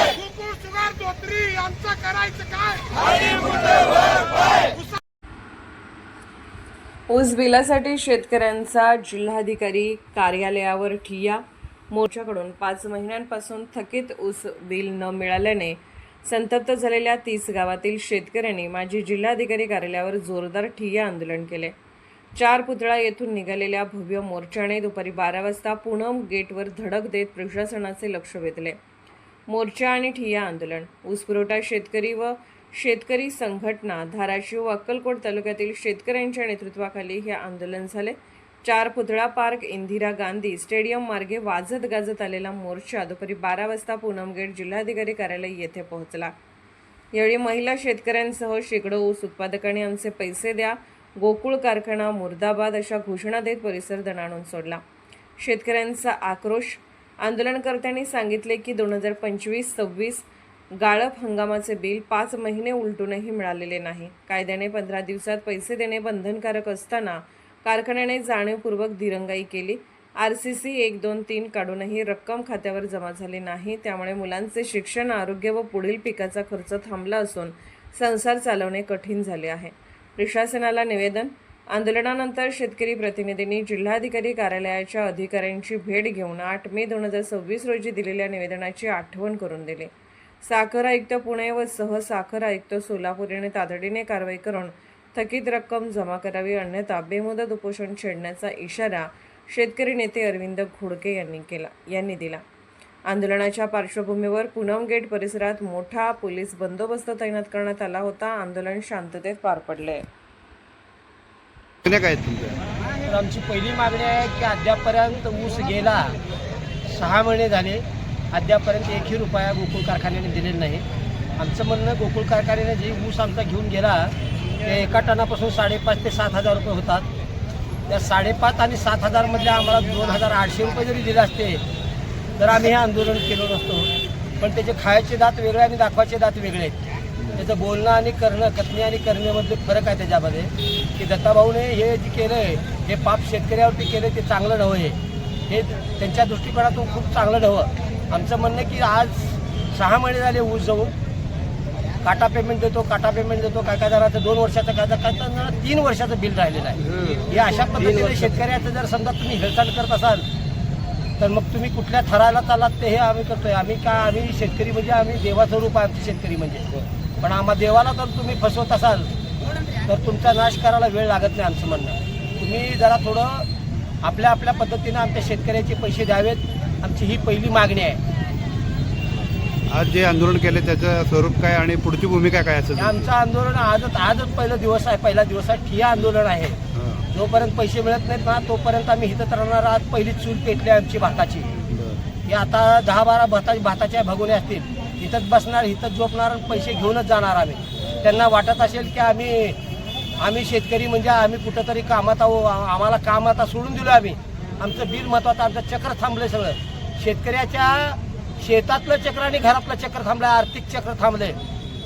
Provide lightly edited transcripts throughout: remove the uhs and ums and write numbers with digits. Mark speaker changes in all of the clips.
Speaker 1: Gokul sugar धोत्री आमचं करायचं काय?
Speaker 2: ऊस बिलासाठी शेतकऱ्यांचा जिल्हाधिकारी कार्यालयावर ठिय्या. मोर्चाकडून 5 महिन्यांपासून थकीत ऊस बिल न मिळाल्याने संतप्त झालेल्या 30 गावातील शेतकऱ्यांनी माजी जिल्हाधिकारी कार्यालयावर जोरदार ठिय्या आंदोलन केले. 4 पुतळा येथून निघालेल्या भव्य मोर्चाने दुपारी 12 वाजता पूनम गेटवर धडक देत प्रशासनाचे लक्ष वेधले. मोर्चा आणि ठिय्या आंदोलन. ऊसपुरवठा शेतकरी व शेतकरी संघटना, धाराशिव व अक्कलकोट तालुक्यातील शेतकऱ्यांच्या नेतृत्वाखाली हे आंदोलन झाले. 4 पुतळा पार्क, इंदिरा गांधी स्टेडियम मार्गे वाजत गाजत आलेला मोर्चा दुपारी 12 वाजता पूनम गेट जिल्हाधिकारी कार्यालय येथे पोहोचला. यावेळी महिला शेतकऱ्यांसह शेकडो ऊस उत्पादकांनी आमचे पैसे द्या, गोकुळ कारखाना मुर्दाबाद अशा घोषणा देत परिसर दणाणून सोडला. शेतकऱ्यांचा आक्रोश. आंदोलनकर्त्यांनी सांगितले की 2025-26 गाळप हंगामाचे बिल 5 महिने उलटूनही मिळालेले नाही. कायद्याने 15 दिवसात पैसे देणे बंधनकारक असताना कारखान्याने जाणीवपूर्वक दिरंगाई केली. RCC 1, 2, 3 काढूनही रक्कम खात्यावर जमा झाली नाही. त्यामुळे मुलांचे शिक्षण, आरोग्य व पुढील पिकाचा खर्च थांबला असून संसार चालवणे कठीण झाले आहे. प्रशासनाला निवेदन. आंदोलनानंतर शेतकरी प्रतिनिधींनी जिल्हाधिकारी कार्यालयाच्या अधिकाऱ्यांची भेट घेऊन 8 मे 2026 रोजी दिलेल्या निवेदनाची आठवण करून दिली. साखर आयुक्त पुणे व सहसाखर आयुक्त सोलापूर यांनी तातडीने कारवाई करून थकीत रक्कम जमा करावी, अन्यथा बेमुदत उपोषण छेडण्याचा इशारा शेतकरी नेते अरविंद घोडके यांनी दिला. आंदोलनाच्या पार्श्वभूमीवर पूनम गेट परिसरात मोठा पोलीस बंदोबस्त तैनात करण्यात आला होता. आंदोलन शांततेत पार पडले.
Speaker 3: तर आमची पहिली मागणी आहे की अद्यापपर्यंत ऊस गेला 6 महिने झाले, अद्यापपर्यंत 1ही रुपया गोकुळ कारखान्याने दिलेला नाही. आमचं म्हणणं, गोकुळ कारखान्याने जे ऊस आमचा घेऊन गेला ते एका टनापासून 5,500 ते 7,000 रुपये होतात. त्या 5,500 आणि 7,000 मधले आम्हाला 2,800 रुपये जरी दिले असते तर आम्ही हे आंदोलन केलं नसतो. पण त्याचे खायचे दात वेगळे आणि दाखवायचे दात वेगळे आहेत. त्याचं बोलणं आणि करणं, कथनी आणि करण्यामधले फरक आहे त्याच्यामध्ये. की दत्ताभाऊने हे जे केलं आहे हे पाप शेतकऱ्यावरती केलं ते चांगलं नव्हे. हे त्यांच्या दृष्टिकोनातून खूप चांगलं नव्हं. आमचं म्हणणं की आज 6 महिने झाले ऊस जाऊन काटा पेमेंट देतो, काय काय जणांचं 2 वर्षाचं, काय जणांना 3 वर्षाचं बिल राहिलेलं आहे. हे अशा पद्धतीने शेतकऱ्याचं जर समजा तुम्ही हेळसांड करत असाल तर मग तुम्ही कुठल्या थराला चालात ते हे आम्ही करतोय. आम्ही शेतकरी म्हणजे आम्ही देवाचं रूप आहे आमचे शेतकरी म्हणजे. पण आम्हा देवाला जर तुम्ही फसवत असाल तर तुमचा नाश करायला वेळ लागत नाही. आमचं म्हणणं, तुम्ही जरा थोडं आपल्या पद्धतीनं आमच्या शेतकऱ्याचे पैसे द्यावेत. आमची ही पहिली मागणी आहे.
Speaker 4: आज जे आंदोलन केले त्याचं स्वरूप काय आणि पुढची भूमिका काय असेल?
Speaker 3: आमचं आंदोलन आजच पहिला दिवस आहे. ठिय्या आंदोलन आहे. जोपर्यंत पैसे मिळत नाहीत ना तोपर्यंत आम्ही इथंच राहणार. आज पहिली चूल पेटली आमची भाताची. ही आता 10-12 भाताच्या भगोने असतील. इथंच बसणार, इथंच झोपणार आणि पैसे घेऊनच जाणार आम्ही. त्यांना वाटत असेल की आम्ही शेतकरी म्हणजे आम्ही कुठंतरी कामात आहो, आम्हाला काम आता सोडून दिलं आम्ही. आमचं बिल महत्वाचं, आमचं चक्र थांबलं सगळं. शेतकऱ्याच्या शेतातलं चक्र आणि घरातलं चक्र थांबलं, आर्थिक चक्र थांबले.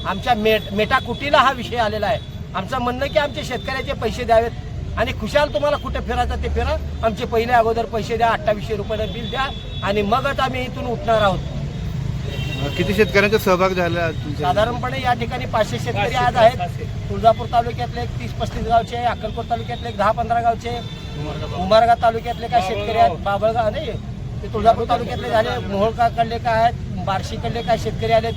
Speaker 3: आमच्या मेटाकुटीला हा विषय आलेला आहे. आमचं म्हणणं की आमच्या शेतकऱ्याचे पैसे द्यावेत आणि खुशाल तुम्हाला कुठे फिरायचं ते फिरा. आमचे पहिले अगोदर पैसे द्या, 2800 रुपयाला बिल द्या आणि मगच आम्ही इथून उठणार आहोत.
Speaker 4: किती शेतकऱ्यांचा सहभाग झाला?
Speaker 3: साधारणपणे या ठिकाणी 500 शेतकरी आज आहेत. तुळजापूर तालुक्यातले 30-35 गावचे, अक्कलकोट तालुक्यातले 10-15 गावचे, उमरगा तालुक्यातले काय शेतकरी आहेत, बाबळगाव नाही ते तुळजापूर तालुक्यातले झाले, मोहोळकडले काय आहेत, बार्शीकडले काय शेतकरी आलेत.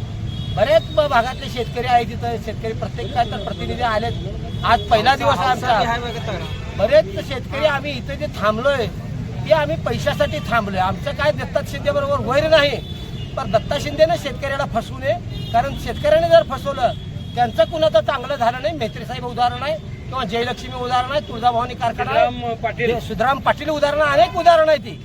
Speaker 3: बरेच भागातले शेतकरी आहेत तिथं. शेतकरी प्रत्येक काय तर प्रतिनिधी आलेत. आज पहिला दिवस आहे आमचा. बरेच शेतकरी आम्ही इथे जे थांबलोय ते आम्ही पैशासाठी थांबलोय. आमचं काय दत्ता शिंदे बरोबर वैर नाही, पण दत्ता शिंदेने शेतकऱ्याला फसवू नये. कारण शेतकऱ्याने जर फसवलं त्यांचं कुणाचं चांगलं झालं नाही. मेत्री साहेब उदाहरण आहे किंवा जयलक्ष्मी उदाहरण आहे, तुळजाभवानी कारखाना, सुधराम पाटील उदाहरणं, अनेक उदाहरणं आहे. ती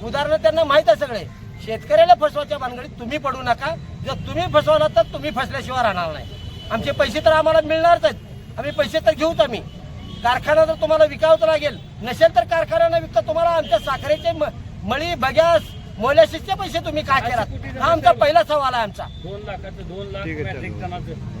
Speaker 3: उदाहरणं त्यांना माहीत आहे सगळे. शेतकऱ्याला फसवायच्या भानगडीत तुम्ही पडू नका. जर तुम्ही फसवला तर तुम्ही फसल्याशिवाय राहणार नाही. आमचे पैसे तर आम्हाला मिळणारच आहेत. आम्ही पैसे तर घेऊच. आम्ही कारखाना जर तुम्हाला विकावंच लागेल, नसेल तर कारखान्यानं विकता तुम्हाला आमच्या साखरेचे मळी, बग्यास, मोलॅसिसचे पैसे तुम्ही काय केलात? हा आमचा पहिला सवाल आहे. आमचा
Speaker 1: 2 लाखाचं 2 लाख मॅट्रिक टनाचं.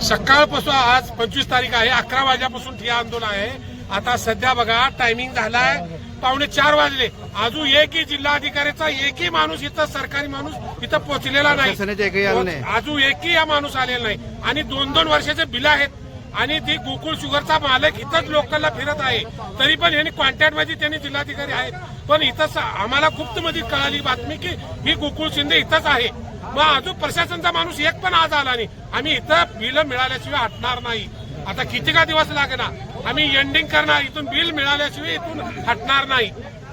Speaker 1: सकाळपासून आज 25 तारीख आहे, 11 वाजल्यापासून ठिय्या आंदोलन आहे. आता सध्या बघा टायमिंग झालाय 4:45 वाजले, अजून एकही जिल्हाधिकाऱ्याचा एकही माणूस इथं सरकारी माणूस इथं पोहोचलेला
Speaker 4: प्रशासनाचे एकही आले
Speaker 1: नाही.
Speaker 4: नाही.
Speaker 1: अजून एकही हा माणूस आलेला नाही. आणि 2-2 वर्षाचे बिल आहेत. आणि ती गोकुळ शुगरचा मालक इथंच लोकलला फिरत आहे. तरी पण यांनी कॉन्टॅक्ट मध्ये त्यांनी जिल्हाधिकारी आहेत. पण इथं आम्हाला गुप्त मध्ये कळाली बातमी की ही गोकुळ शिंदे इथंच आहे. मग अजून प्रशासनचा माणूस एक पण आज आला नाही. आम्ही इथं बिल मिळाल्याशिवाय हटणार नाही. आता किती का दिवस लागेना, आम्ही एंडिंग करणार. इथून बिल मिळाल्याशिवाय इथून हटणार नाही.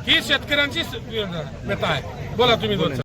Speaker 1: ही शेतकऱ्यांची व्यथा आहे. बोला तुम्ही दोन.